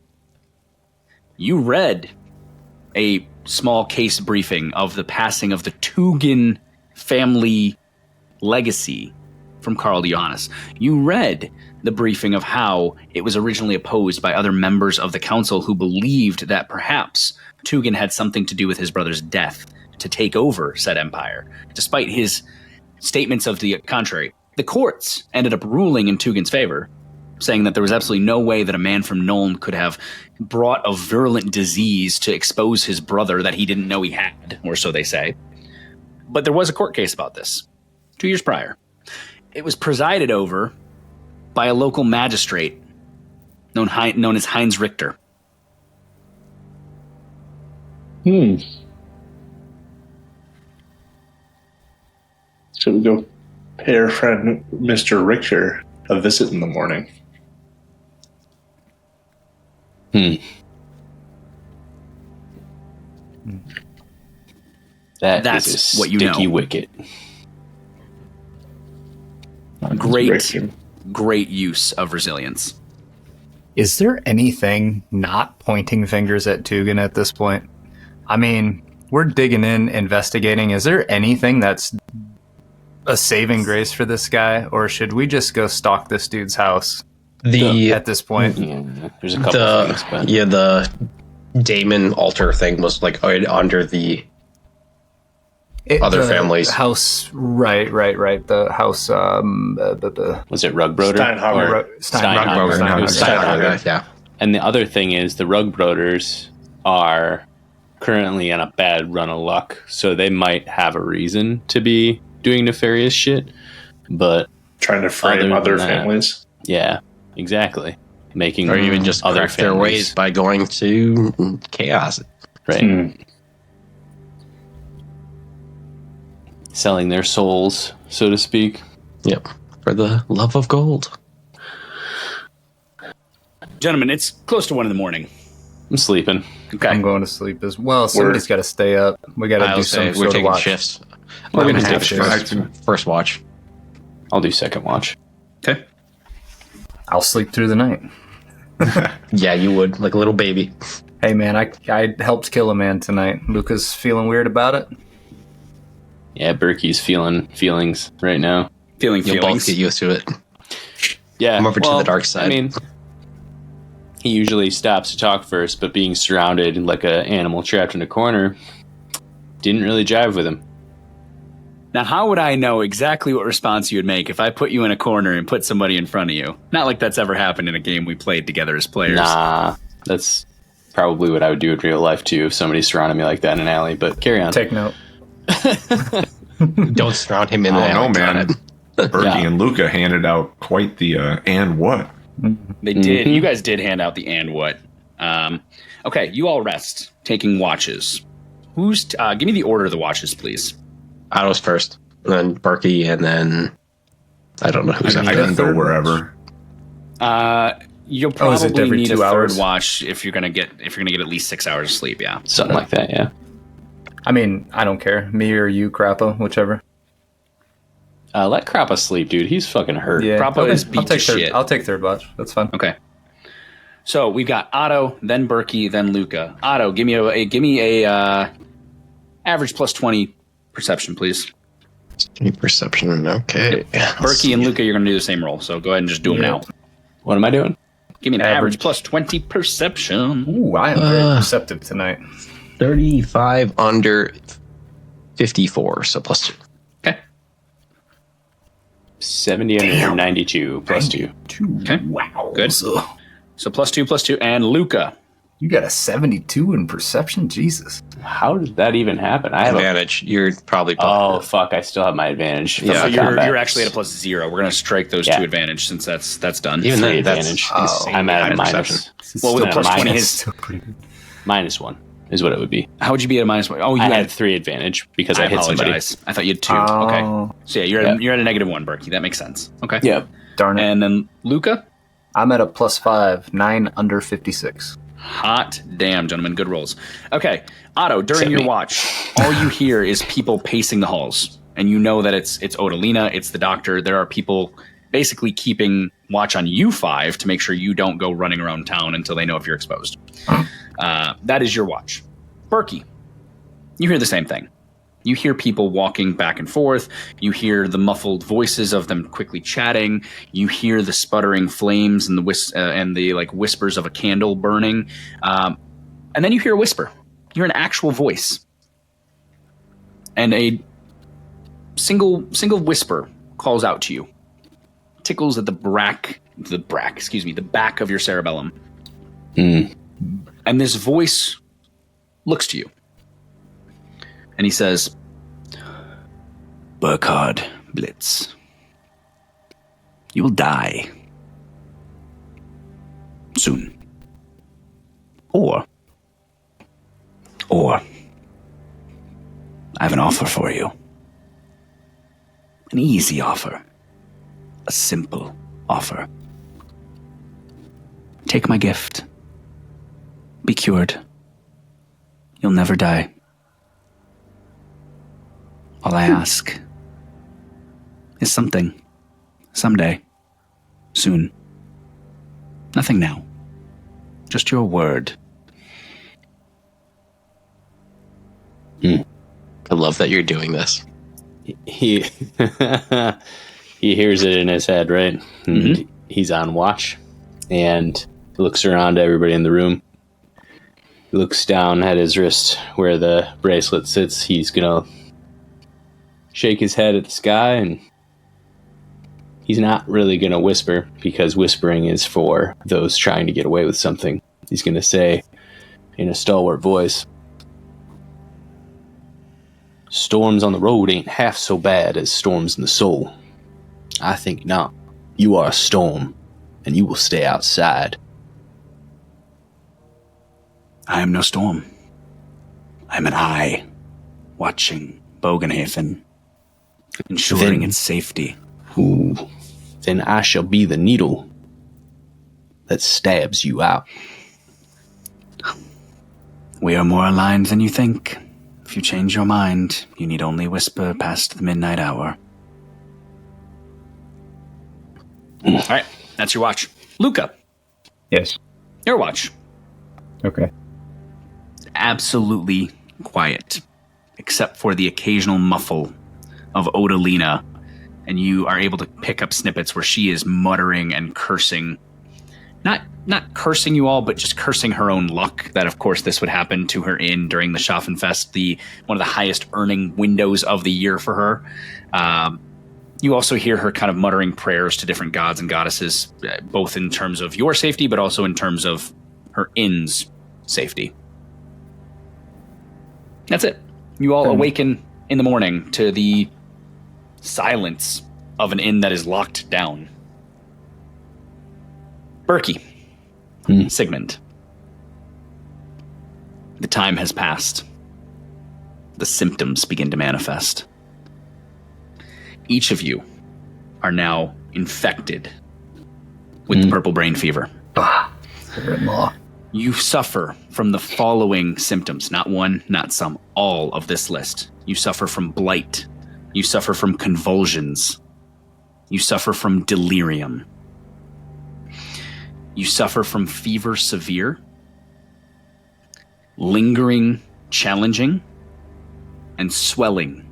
You read a small case briefing of the passing of the Tugin family legacy from Karl Johannes. You read the briefing of how it was originally opposed by other members of the council who believed that perhaps Tugin had something to do with his brother's death to take over said empire, despite his statements of the contrary. The courts ended up ruling in Tugin's favor, saying that there was absolutely no way that a man from Nuln could have brought a virulent disease to expose his brother that he didn't know he had, or so they say. But there was a court case about this 2 years prior. It was presided over by a local magistrate known as Heinz Richter. Should we go pay our friend Mr. Richter a visit in the morning? That's That's a what you sticky know. wicket. Great use of resilience. Is there anything not pointing fingers at Tugin at this point? I mean, we're digging in, investigating. Is there anything that's a saving grace for this guy, or should we just go stalk this dude's house at this point? Yeah, there's a couple things, but The Damon altar thing was like under the other The families. house, right. The house, was it Rugbroder? Steinhauer. Steinhauer. Yeah. And the other thing is the Rugbroders are currently on a bad run of luck, so they might have a reason to be doing nefarious shit. But Trying to frame Other other than that- families. yeah, exactly. Making Or even just other correct their families, ways by going to chaos. right? Selling their souls, so to speak. Yep. For the love of gold. Gentlemen, it's close to 1 a.m. I'm sleeping. Okay. I'm going to sleep as well. Somebody's got to stay up. We got to do I'll some say we're sort of taking watch. shifts. We're I'm gonna gonna have take shifts. first watch. I'll do second watch. Okay. I'll sleep through the night. Yeah, you would, like a little baby. Hey, man, I helped kill a man tonight. Luca's feeling weird about it. Yeah, Berkey's feeling feelings right now. Feeling You'll both feelings. get used to it. Yeah, Come over to the dark side. I mean, he usually stops to talk first, but being surrounded like an animal trapped in a corner didn't really jive with him. Now, how would I know exactly what response you would make if I put you in a corner and put somebody in front of you? Not like that's ever happened in a game we played together as players. Nah, that's probably what I would do in real life too if somebody surrounded me like that in an alley, but carry on. Take note. Don't surround him in Oh, the no, alley. man. Berkey Yeah. and Luca handed out quite the and what? They did. You guys did hand out the and what. Okay, you all rest, taking watches. Who's give me the order of the watches, please. Otto's first, and then Berkey, and then I don't know who's I after can that. go wherever. You'll is it probably every need a 2 third hours? watch if you're gonna get at least 6 hours of sleep. Yeah. Something like that, yeah. I mean, I don't care. Me or you, Crappa, whichever. Let Crappa sleep, dude. He's fucking hurt. Yeah, Crappa is beat I'll take to third. shit. I'll take third watch. That's fine. Okay. So we've got Otto, then Berkey, then Luca. Otto, give me a average plus 20 perception, please. Any perception? Okay. Berkey and Luca, you're gonna do the same roll. So go ahead and just do them Yeah. now. What am I doing? Give me an average Average. plus 20 perception. Ooh, I am very perceptive tonight. 35 under 54, so plus 2. Okay. 70 under 92 plus 2. Okay. Wow. Good. So So plus 2, and Luca. you got a 72 in perception? Jesus. How did that even happen? I have a... Advantage. You're probably Oh, fuck. I still have my advantage. from So my you're combat. actually at a plus 0. We're gonna strike those Yeah. two advantage since that's done. even Free then, that's advantage. insane. I'm at high a perception. minus. Well, with a plus 20 minus. is Still pretty good. -1 is what it would be. how would you be at a -1? Oh, you I had had 3 advantage because I, I hit somebody. apologize. I thought you had 2. Okay. Oh, So yeah, you're at a -1, Berkey. That makes sense. Okay. Yeah. darn it. And then Luca. I'm at a +5, 9 under 56. Hot damn, gentlemen. Good rolls. Okay. Otto, during Except your me. watch, all you hear is people pacing the halls. And you know that it's Odalina, it's the doctor. There are people basically keeping watch on you 5 to make sure you don't go running around town until they know if you're exposed. That is your watch. Berkey, you hear the same thing. You hear people walking back and forth. You hear the muffled voices of them quickly chatting. You hear the sputtering flames and the like whispers of a candle burning. And then you hear a whisper. You hear an actual voice. And a single whisper calls out to you. Tickles at the back of your cerebellum. And this voice looks to you. And he says, Burkhard Blitz, you will die soon. Or I have an offer for you. An easy offer. A simple offer. Take my gift. Be cured. You'll never die. All I ask is something, someday, soon. Nothing now. Just your word. I love that you're doing this. He he hears it in his head, right? And he's on watch and looks around at everybody in the room. He looks down at his wrist where the bracelet sits. He's gonna shake his head at the sky, and he's not really gonna whisper because whispering is for those trying to get away with something. He's gonna say in a stalwart voice, storms on the road ain't half so bad as storms in the soul. I think not. You are a storm, and you will stay outside. I am no storm. I am an eye, watching Bogenhafen, ensuring Then- its safety. Ooh, then I shall be the needle that stabs you out. We are more aligned than you think. If you change your mind, you need only whisper past the midnight hour. All right, that's your watch. Luca, Yes. your watch. Okay. Absolutely quiet, except for the occasional muffle of Odalina, and you are able to pick up snippets where she is muttering and cursing. Not cursing you all, but just cursing her own luck. That, of course, this would happen to her during the Schaffenfest, one of the highest earning windows of the year for her. You also hear her kind of muttering prayers to different gods and goddesses, both in terms of your safety, but also in terms of her inn's safety. That's it. You all awaken in the morning to the silence of an inn that is locked down. Berkey. Sigmund. The time has passed. The symptoms begin to manifest. Each of you are now infected with the purple brain fever. Brother-in-law. You suffer from the following symptoms. Not one, not some, all of this list. You suffer from blight. You suffer from convulsions. You suffer from delirium. You suffer from fever severe, lingering, challenging, and swelling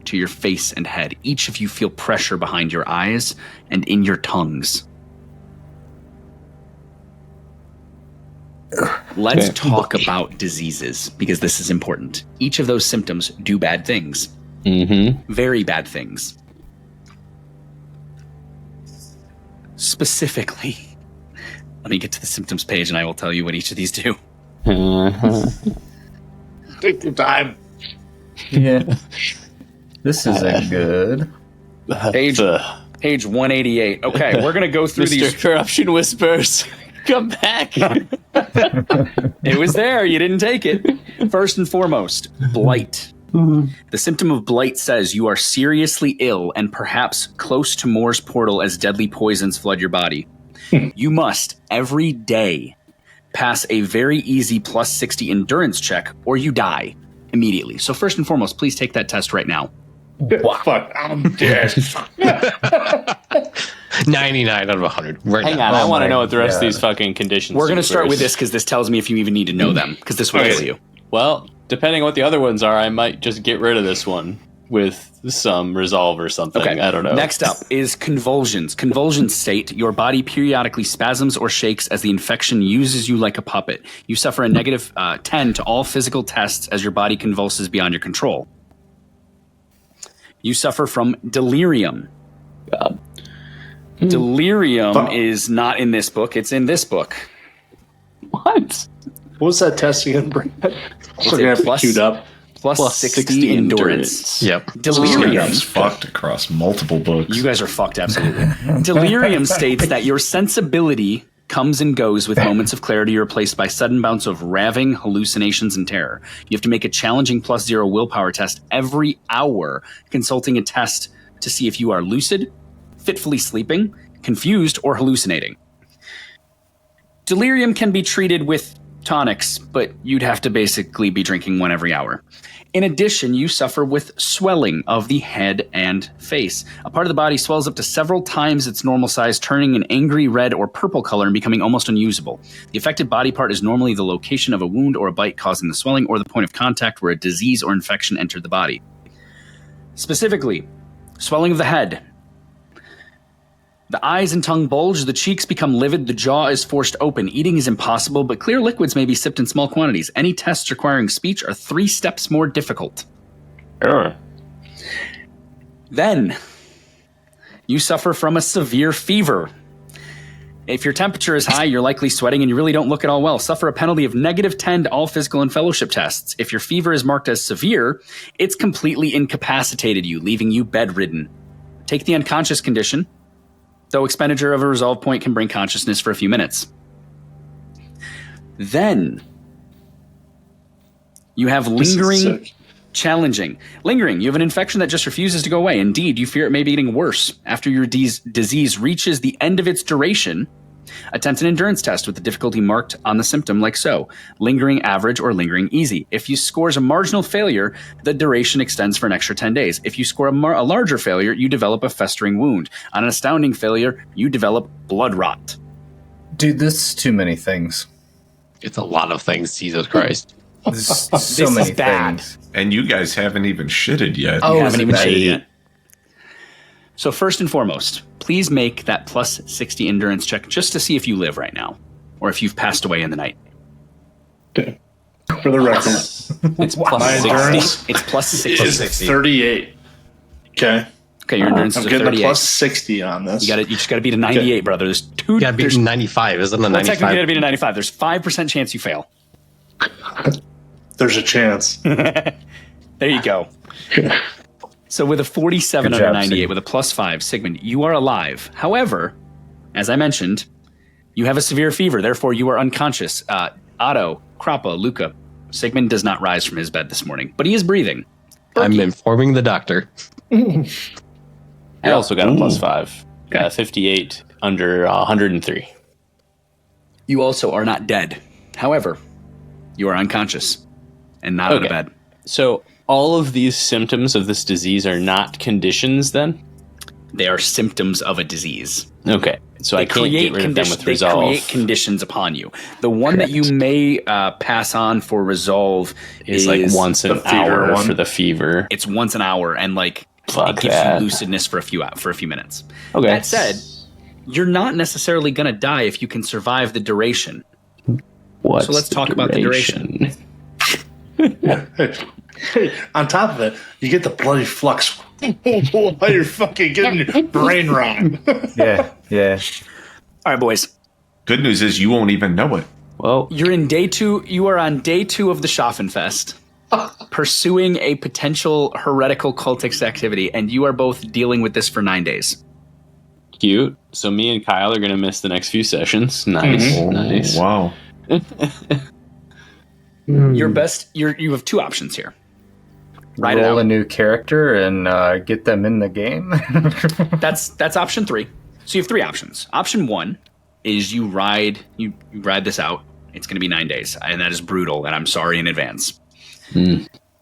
to your face and head. Each of you feel pressure behind your eyes and in your tongues. Let's talk about diseases, because this is important. Each of those symptoms do bad things. Very bad things. Specifically, let me get to the symptoms page and I will tell you what each of these do. Take your time. Yeah. This isn't good. Page 188. Okay, we're going to go through Mr. these. Corruption Whispers, come back. It was there. You didn't take it. First and foremost, blight. The symptom of blight says you are seriously ill and perhaps close to Morr's portal as deadly poisons flood your body. You must, every day, pass a very easy plus 60 endurance check or you die immediately. So first and foremost, please take that test right now. Fuck, I'm dead. 99 out of 100. Right Hang now. on, I want to my know what the rest of God. these fucking conditions We're do going to start with first. this because this tells me if you even need to know them, because this will Okay. kill you. Well, depending on what the other ones are, I might just get rid of this one with some resolve or something. Okay. I don't know. Next up is convulsions. Convulsions state your body periodically spasms or shakes as the infection uses you like a puppet. You suffer a negative 10 to all physical tests as your body convulses beyond your control. You suffer from delirium. God. Delirium is not in this book. It's in this book. What? What was that test again, Brad? It's So a gonna have it plus- queued up. Plus 60 endurance. Yep. Delirium. It's fucked across multiple books. You guys are fucked, absolutely. Delirium states that your sensibility comes and goes with moments of clarity replaced by sudden bouts of raving, hallucinations, and terror. You have to make a challenging +0 willpower test every hour, consulting a test to see if you are lucid, fitfully sleeping, confused, or hallucinating. Delirium can be treated with tonics, but you'd have to basically be drinking one every hour. In addition, you suffer with swelling of the head and face. A part of the body swells up to several times its normal size, turning an angry red or purple color and becoming almost unusable. The affected body part is normally the location of a wound or a bite causing the swelling, or the point of contact where a disease or infection entered the body. Specifically, swelling of the head. The eyes and tongue bulge, the cheeks become livid, the jaw is forced open. Eating is impossible, but clear liquids may be sipped in small quantities. Any tests requiring speech are 3 steps more difficult. Sure. Then, you suffer from a severe fever. If your temperature is high, you're likely sweating and you really don't look at all well. Suffer a penalty of -10 to all physical and fellowship tests. If your fever is marked as severe, it's completely incapacitated you, leaving you bedridden. Take the unconscious condition, though expenditure of a resolve point can bring consciousness for a few minutes. Then, you have lingering, challenging. Lingering, you have an infection that just refuses to go away. Indeed, you fear it may be getting worse. After your disease reaches the end of its duration, Attempt an endurance test with the difficulty marked on the symptom like so. Lingering average or lingering easy. If you scores a marginal failure, the duration extends for an extra 10 days. If you score a larger failure, you develop a festering wound. On an astounding failure, you develop blood rot. Dude, this is too many things. It's a lot of things, Jesus Christ. There's so This many is bad. things. And you guys haven't even shitted yet. Oh, Haven't is it even bad? shitted yet. So first and foremost, please make that plus 60 endurance check just to see if you live right now, or if you've passed away in the night. Okay. For the record, It's my plus 60. endurance It's plus 60. is 38. Okay. Okay, your endurance I'm is a getting a 38. plus 60 on this. You just got to beat a 98, brother. There's two. You gotta beat there's 95, isn't it? well, technically, you got to 95. beat a 95. There's 5% chance you fail. There's a chance. There you go. So with a 47 Good under job, 98, Sigmund. with a plus 5, Sigmund, you are alive. However, as I mentioned, you have a severe fever. Therefore, you are unconscious. Otto, Krappa, Luca, Sigmund does not rise from his bed this morning, but he is breathing. I'm informing the doctor. I also got a plus 5. 58 under 103. You also are not dead. However, you are unconscious and not out of Okay. bed. So all of these symptoms of this disease are not conditions then? They are symptoms of a disease. Okay. So I can't get rid of them with They resolve. create conditions upon you. The one that you may pass on for resolve is like once an the fever hour one. for the fever. It's once an hour, and like Fuck it gives that. you lucidness for a few minutes. Okay. That said, you're not necessarily going to die if you can survive the duration. What's so let's talk about the duration. Hey, on top of it, you get the bloody flux while you're fucking getting your brain rot. Yeah. All right, boys. Good news is you won't even know it. Well, You're in day 2. You are on day 2 of the Schaffenfest, pursuing a potential heretical cultist activity, and you are both dealing with this for 9 days. cute. So me and Kyle are going to miss the next few sessions. Nice. Nice. Oh, wow. Your best. You have 2 options here. Write it Roll out. a new character and get them in the game. That's option 3. So you have 3 options. Option 1 is you ride this out. It's going to be 9 days, and that is brutal. And I'm sorry in advance.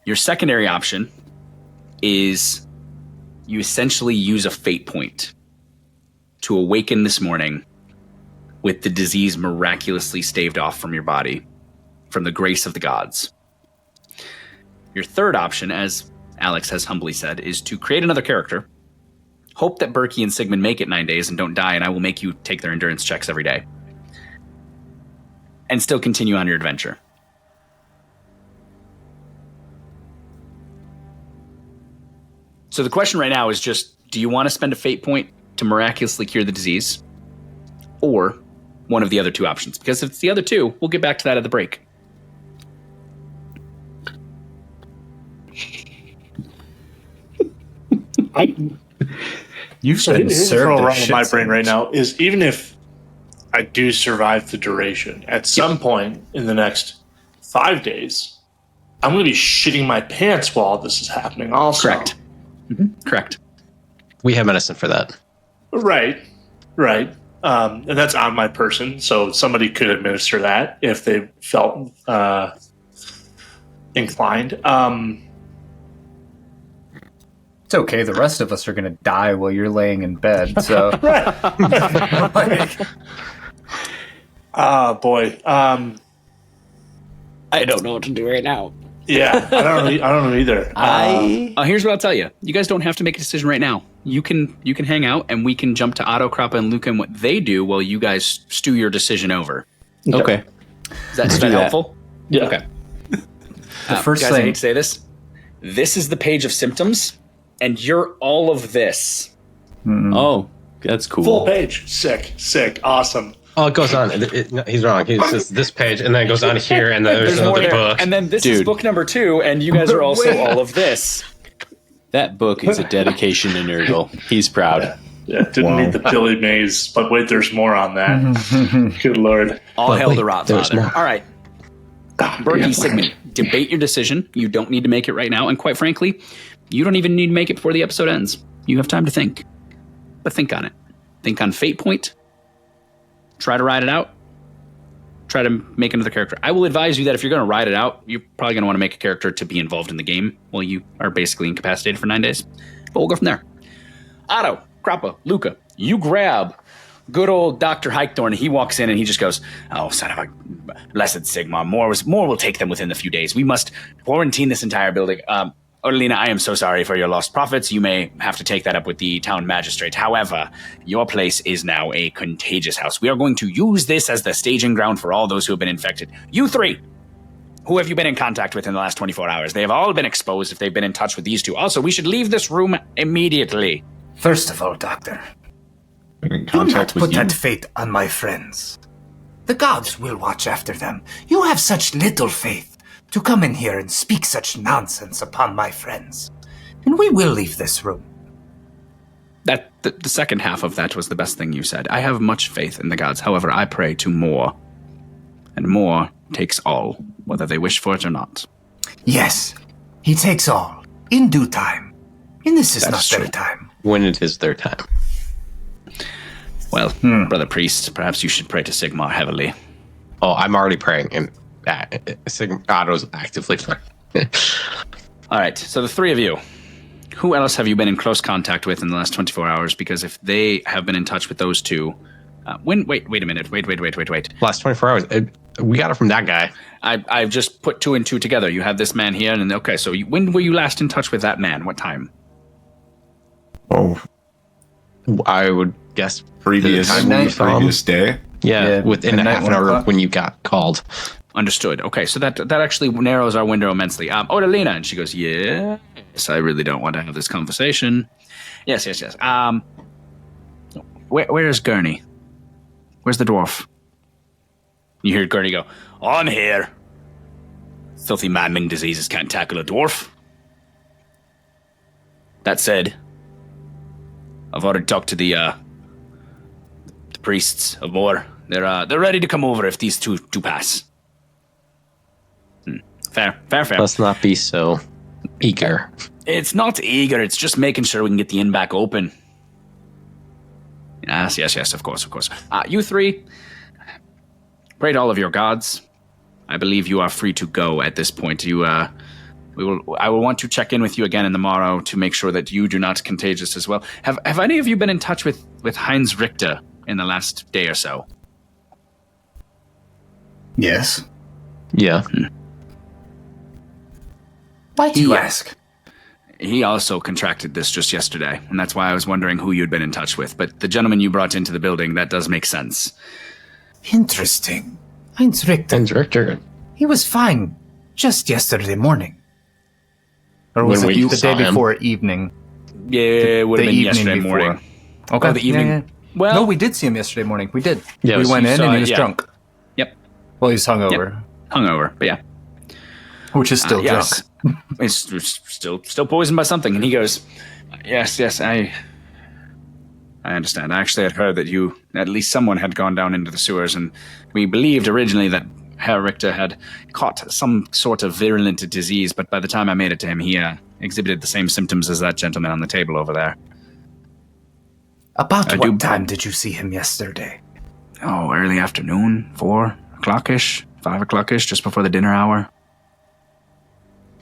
Your secondary option is you essentially use a fate point to awaken this morning with the disease miraculously staved off from your body from the grace of the gods. Your third option, as Alex has humbly said, is to create another character, hope that Berkey and Sigmund make it 9 days and don't die, and I will make you take their endurance checks every day, and still continue on your adventure. So the question right now is just, do you want to spend a fate point to miraculously cure the disease? Or one of the other 2 options? Because if it's the other 2, we'll get back to that at the break. You've So been here's served what's a wrong with shit my brain right sandwich. now is even if I do survive the duration, at some point in the next 5 days, I'm going to be shitting my pants while this is happening also. Correct. Correct. We have medicine for that. Right. And that's on my person, so somebody could administer that if they felt inclined. It's okay. The rest of us are going to die while you're laying in bed. So Boy. I don't know what to do right now. Yeah, I don't know either. Here's what I'll tell you. You guys don't have to make a decision right now. You can hang out, and we can jump to Otto, Krappa, and Luca and what they do while you guys stew your decision over. Okay. Is that helpful? Yeah. Okay. the first Guys, I thing, hate to say this. This is the page of symptoms, and you're all of this. Oh, that's cool. Full page. Sick. Awesome. Oh, it goes on. No, he's wrong. He says this page, and then it goes on here, and then there's more another there. book. And then this is Dude. book number 2, and you guys are also all of this. That book is a dedication to Nurgle. He's proud. Yeah, didn't need the Billy Mays, but wait, there's more on that. Good lord. All hail wait, the there's Rotfather. more. All right. Berkey, Sigmund, debate your decision. You don't need to make it right now. And quite frankly, you don't even need to make it before the episode ends. You have time to think. But think on it. Think on fate point. try to ride it out. Try to make another character. I will advise you that if you're going to ride it out, you're probably going to want to make a character to be involved in the game while you are basically incapacitated for 9 days. But we'll go from there. Otto, Krappa, Luca, you grab good old Dr. Hikethorn. He walks in and he just goes, "Oh, son of a blessed Sigmar. Morr will take them within a few days. We must quarantine this entire building. Odalina, I am so sorry for your lost profits. You may have to take that up with the town magistrate. However, your place is now a contagious house. We are going to use this as the staging ground for all those who have been infected. You three, who have you been in contact with in the last 24 hours? They have all been exposed if they've been in touch with these two. Also, we should leave this room immediately." First of all, Doctor, Been in do not contact with put you. that fate on my friends. The gods will watch after them. You have such little faith to come in here and speak such nonsense upon my friends. And we will leave this room. The second half of that was the best thing you said. I have much faith in the gods. However, I pray to Morr. And Morr takes all, whether they wish for it or not. Yes, he takes all, in due time. And this is That not is their true. time. When it is their time. Well, Brother Priest, perhaps you should pray to Sigmar heavily. Oh, I'm already praying, and Otto's actively praying. All right, so the three of you, who else have you been in close contact with in the last 24 hours? Because if they have been in touch with those two... wait a minute. Wait. Last 24 hours. We got it from that guy. I've just put 2 and 2 together. You have this man here, and then, okay, so when were you last in touch with that man? What time? Oh, I would guess previous the time we saw him. previous day. Yeah, within a midnight, half 1 an hour o'clock. when you got called. Understood. Okay, so that actually narrows our window immensely. Odalina, and she goes, yes, I really don't want to have this conversation. Yes. Where's Gurney? Where's the dwarf? You hear Gurney go, "On here. Filthy maddening diseases can't tackle a dwarf." That said, I've already talked to the priests of Morr. They're ready to come over if these two do pass. Fair. Let's not be so eager. It's not eager, it's just making sure we can get the inn back open. Yes, of course. You three, pray to all of your gods. I believe you are free to go at this point. I will want to check in with you again in the morrow to make sure that you do not contagious as well. Have any of you been in touch with Heinz Richter in the last day or so? Yes. Yeah. Why do you ask? He also contracted this just yesterday, and that's why I was wondering who you'd been in touch with. But the gentleman you brought into the building, that does make sense. Interesting. Heinz Richter. And Richter. He was fine just yesterday morning. Or was When it we the saw day him. before evening? Yeah, it would have been yesterday morning. Okay. Oh, the evening. Yeah. Well, No, we did see him yesterday morning. We did. Yeah, we so went you in saw and it, he was yeah. drunk. Yep. Well, he's hungover, Hungover, but yeah. which is still drunk. Yes. It's still poisoned by something. And he goes, yes, I understand. I actually had heard that at least someone had gone down into the sewers, and we believed originally that Herr Richter had caught some sort of virulent disease, but by the time I made it to him, he exhibited the same symptoms as that gentleman on the table over there. About I what do- time did you see him yesterday? Oh, early afternoon, 4 o'clock-ish, 5 o'clock-ish, just before the dinner hour.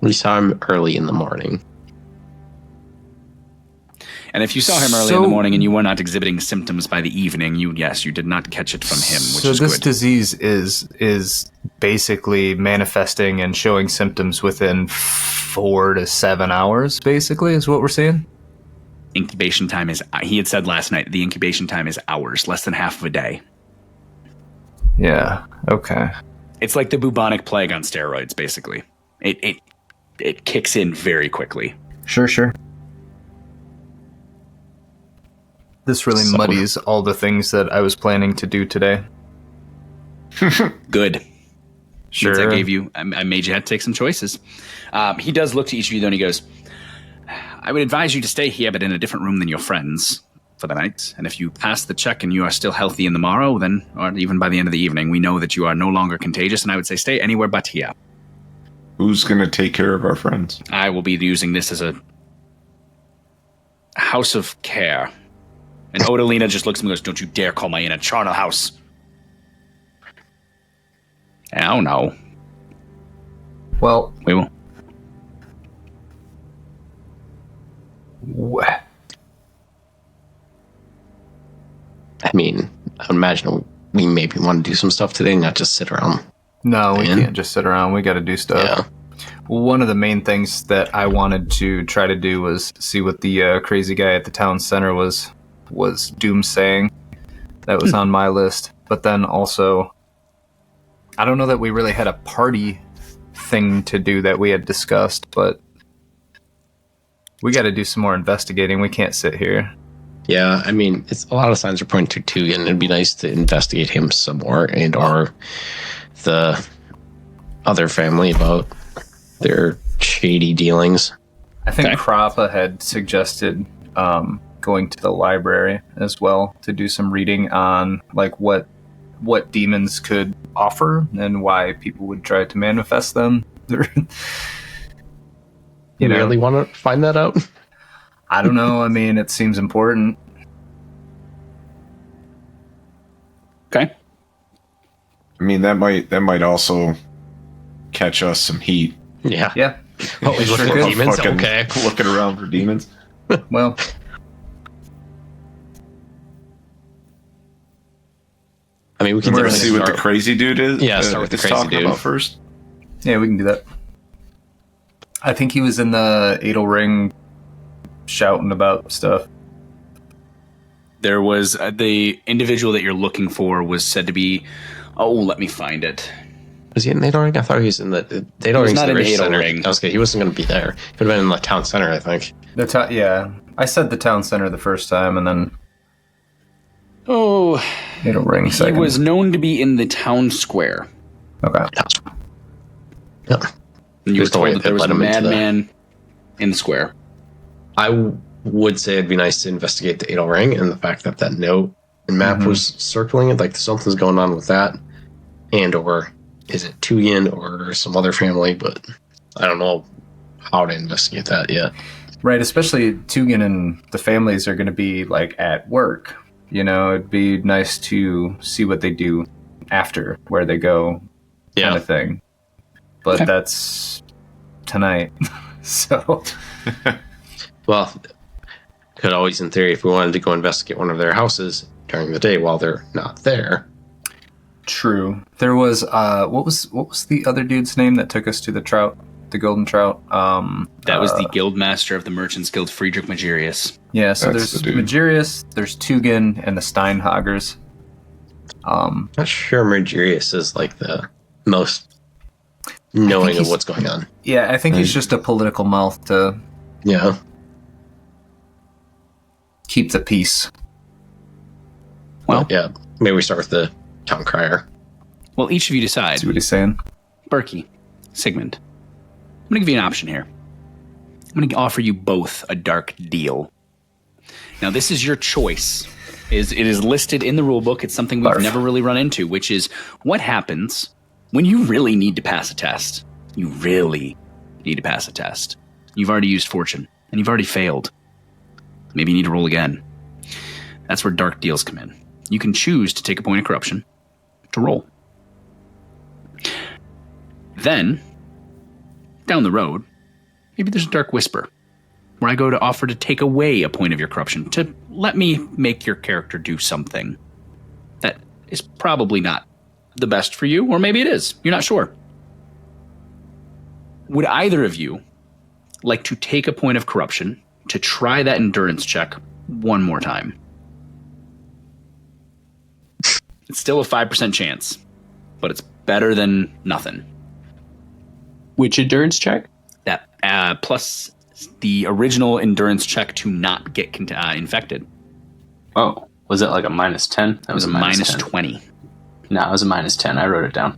We saw him early in the morning. And if you saw him early in the morning and you were not exhibiting symptoms by the evening, you did not catch it from him, which So is this good. disease is basically manifesting and showing symptoms within 4 to 7 hours, basically, is what we're seeing? Incubation time is, he had said last night, the incubation time is hours, less than half of a day. Yeah, okay. It's like the bubonic plague on steroids, basically. It kicks in very quickly. Sure. This really So- muddies all the things that I was planning to do today. Good. Sure. Means I made you have to take some choices. He does look to each of you, though, and he goes, I would advise you to stay here, but in a different room than your friends for the night. And if you pass the check and you are still healthy in the morrow, then, or even by the end of the evening, we know that you are no longer contagious, and I would say stay anywhere but here. Who's going to take care of our friends? I will be using this as a house of care. And Odalina just looks at me and goes, don't you dare call my inn a charnel house. I don't know. Well, We will. I mean, I would imagine we maybe want to do some stuff today, not just sit around. no, we Man. can't just sit around. We got to do stuff. Yeah. One of the main things that I wanted to try to do was see what the crazy guy at the town center was doomsaying. That was on my list. But then also, I don't know that we really had a party thing to do that we had discussed, but we got to do some more investigating. We can't sit here. Yeah, I mean, it's a lot of signs are pointing to Tugan. It'd be nice to investigate him some more, and or the other family about their shady dealings. I think Okay. Krappa had suggested going to the library as well to do some reading on like what demons could offer and why people would try to manifest them. You really want to find that out? I don't know. I mean, it seems important. Okay. I mean, that might also catch us some heat. Yeah. Yeah. Oh, we Sure look for could. demons? Fucking Okay. looking around for demons. Well, I mean, we can We're We're gonna gonna definitely see what the start. crazy dude is. Yeah, start with the is crazy talking dude. about first. yeah, we can do that. I think he was in the Adel Ring shouting about stuff. There was the individual that you're looking for was said to be. Oh, let me find it. Was he in Adel Ring? I thought he was in the Adel Ring's not the in Rich Adel Center. Ring. I was kidding. He wasn't going to be there. He would have been in the town center, I think. Yeah, I said the town center the first time, and then Oh, Adel Ring he second. was known to be in the town square. Okay. Yeah. And you were There's no way told that they'd there was let a him into that. madman in the square. I would say it'd be nice to investigate the Adel Ring and the fact that that note and map was circling it. Like something's going on with that. And or is it Tugan or some other family? But I don't know how to investigate that yet. Right, especially Tugan and the families are going to be like at work. You know, it'd be nice to see what they do after, where they go, kind of thing. But Okay. that's tonight. So, Well, could always, in theory, if we wanted to go investigate one of their houses during the day while they're not there. true. There was what was the other dude's name that took us to the trout, the golden trout? That was the guild master of the Merchants Guild, Friedrich Magirius. Yeah, so That's there's the dude. Magirius, there's Tugan, and the Steinhagers. Not sure Mergerius is like the most knowing of he's- what's going on. Yeah, I think he's just a political mouth to Yeah. keep the peace. Well, Yeah. Maybe we start with the town crier. well, each of you decide. See what he's saying? Berkey, Sigmund, I'm going to give you an option here. I'm going to offer you both a dark deal. Now, this is your choice. It is listed in the rulebook. It's something we've Barf. never really run into, which is what happens when you really need to pass a test. You really need to pass a test. You've already used fortune, and you've already failed. Maybe you need to roll again. That's where dark deals come in. You can choose to take a point of corruption to roll. Then, down the road, maybe there's a dark whisper where I go to offer to take away a point of your corruption to let me make your character do something that is probably not the best for you, or maybe it is. You're not sure. Would either of you like to take a point of corruption to try that endurance check one more time? It's still a 5% chance, but it's better than nothing. Which endurance check? That plus the original endurance check to not get infected. Oh, was it like a -10? That was a minus 10. 20. No, it was a -10. I wrote it down.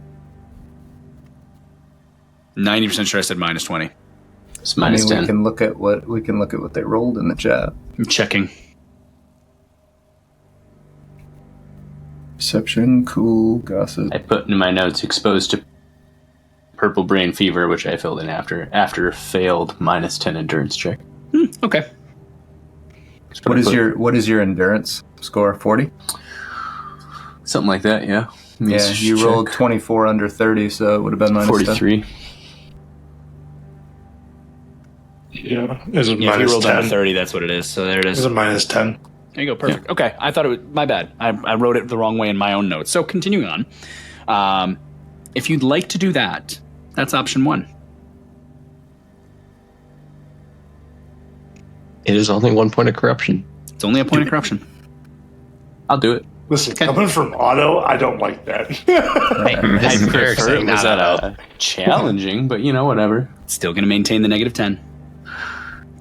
90% sure I said minus 20. It's I mean, -10. we can look at what they rolled in the chat. I'm checking. Perception, cool, gossip. I put in my notes exposed to purple brain fever, which I filled in after failed -10 endurance check. Okay. What is your endurance score? 40? Something like that, yeah. Yeah, you rolled 24 under 30, so it would have been minus 43. Yeah, is it Yeah, if you minus rolled 10? under 30, that's what it is. So there it is. Is it minus 10? There you go. Perfect. Okay. I thought it was my bad. I wrote it the wrong way in my own notes. So continuing on, if you'd like to do that, that's option 1. It is only 1 point of corruption. It's only a point of corruption. I'll do it. Listen, coming from Otto, I don't like that. This is very Prefer it exciting. was challenging, but whatever. Still going to maintain the negative 10.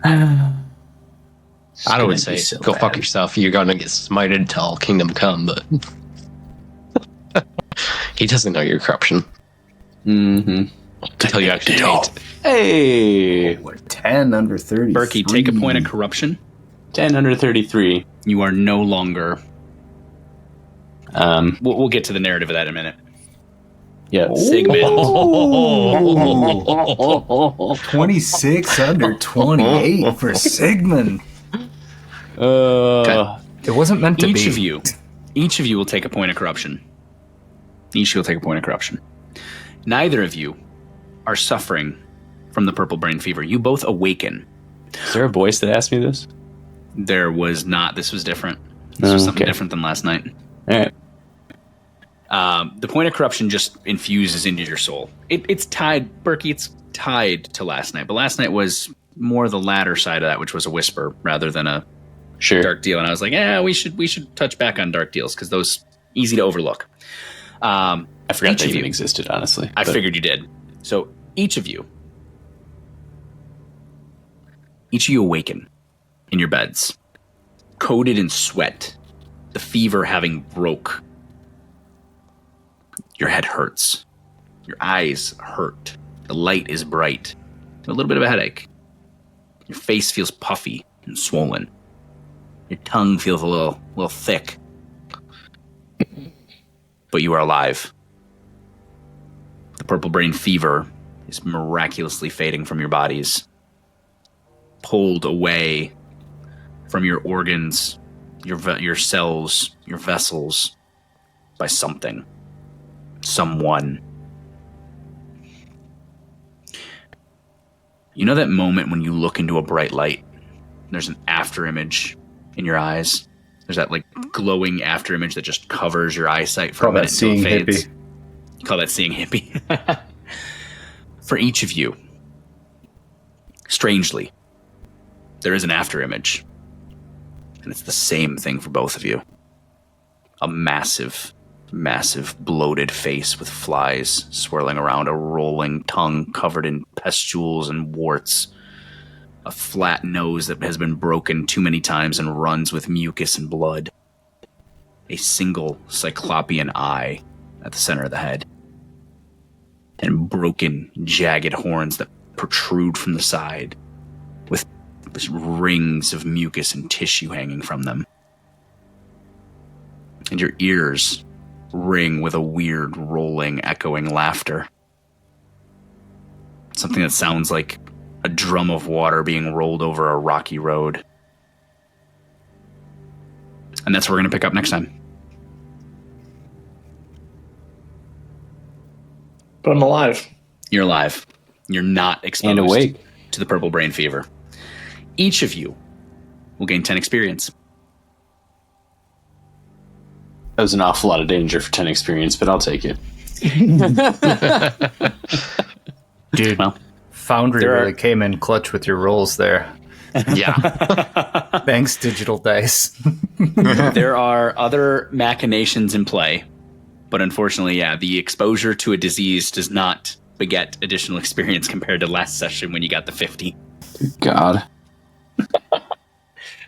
I would say, go fuck yourself. You're going to get smited till kingdom come, but he doesn't know your corruption Mm-hmm. until you actually taint it. Hey, We're 10 under 30. Berkey, take a point of corruption. 10 under 33. You are no longer. We'll get to the narrative of that in a minute. Yeah. Sigmund. 26 under 28 for Sigmund. It wasn't meant to be. Each of you will take a point of corruption. Each will take a point of corruption. Neither of you are suffering from the purple brain fever. You both awaken. Is there a voice that asked me this? There was not. This was different. This was something different than last night. All right. The point of corruption just infuses into your soul. It's tied, Berkey, it's tied to last night. But last night was more the latter side of that, which was a whisper rather than a dark deal. And I was like, we should touch back on dark deals because those easy to overlook. I forgot they even existed, honestly. I figured you did. So each of you awaken in your beds, coated in sweat, the fever having broke. Your head hurts. Your eyes hurt. The light is bright. A little bit of a headache. Your face feels puffy and swollen. Your tongue feels a little thick. But you are alive. The purple brain fever is miraculously fading from your bodies. Pulled away from your organs, your cells, your vessels by something. Someone. You know that moment when you look into a bright light, there's an after image in your eyes? There's that glowing after image that just covers your eyesight for a minute until it fades. You call that seeing hippie. For each of you, strangely, there is an after image. And it's the same thing for both of you. A massive bloated face with flies swirling around, a rolling tongue covered in pustules and warts, a flat nose that has been broken too many times and runs with mucus and blood, a single cyclopean eye at the center of the head, and broken, jagged horns that protrude from the side with rings of mucus and tissue hanging from them. And your ears ring with a weird, rolling, echoing laughter. Something that sounds like a drum of water being rolled over a rocky road. And that's where we're going to pick up next time. But I'm alive. You're alive. You're not exposed And awake to the purple brain fever. Each of you will gain 10 experience. That was an awful lot of danger for 10 experience, but I'll take it. Dude, Well, Foundry really came in clutch with your rolls there. Yeah. Thanks, Digital Dice. there are other machinations in play, but unfortunately, the exposure to a disease does not beget additional experience compared to last session when you got the 50. God.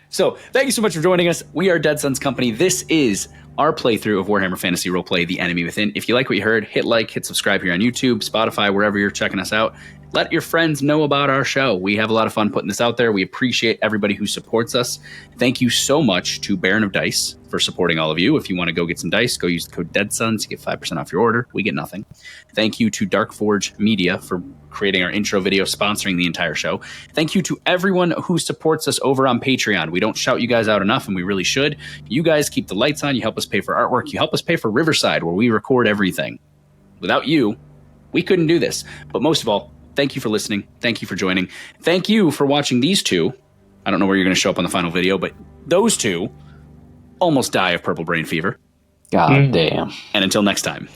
So, thank you so much for joining us. We are Dead Sons Company. This is our playthrough of Warhammer Fantasy Roleplay, The Enemy Within. If you like what you heard, hit like, hit subscribe here on YouTube, Spotify, wherever you're checking us out. Let your friends know about our show. We have a lot of fun putting this out there. We appreciate everybody who supports us. Thank you so much to Baron of Dice for supporting all of you. If you want to go get some dice, go use the code DEADSONS to get 5% off your order. We get nothing. Thank you to Dark Forge Media for creating our intro video, sponsoring the entire show. Thank you to everyone who supports us over on Patreon. We don't shout you guys out enough, and we really should. You guys keep the lights on. You help us pay for artwork. You help us pay for Riverside, where we record everything. Without you, we couldn't do this. But most of all, thank you for listening. Thank you for joining. Thank you for watching these two. I don't know where you're going to show up on the final video, but those two almost die of purple brain fever. God damn. And until next time.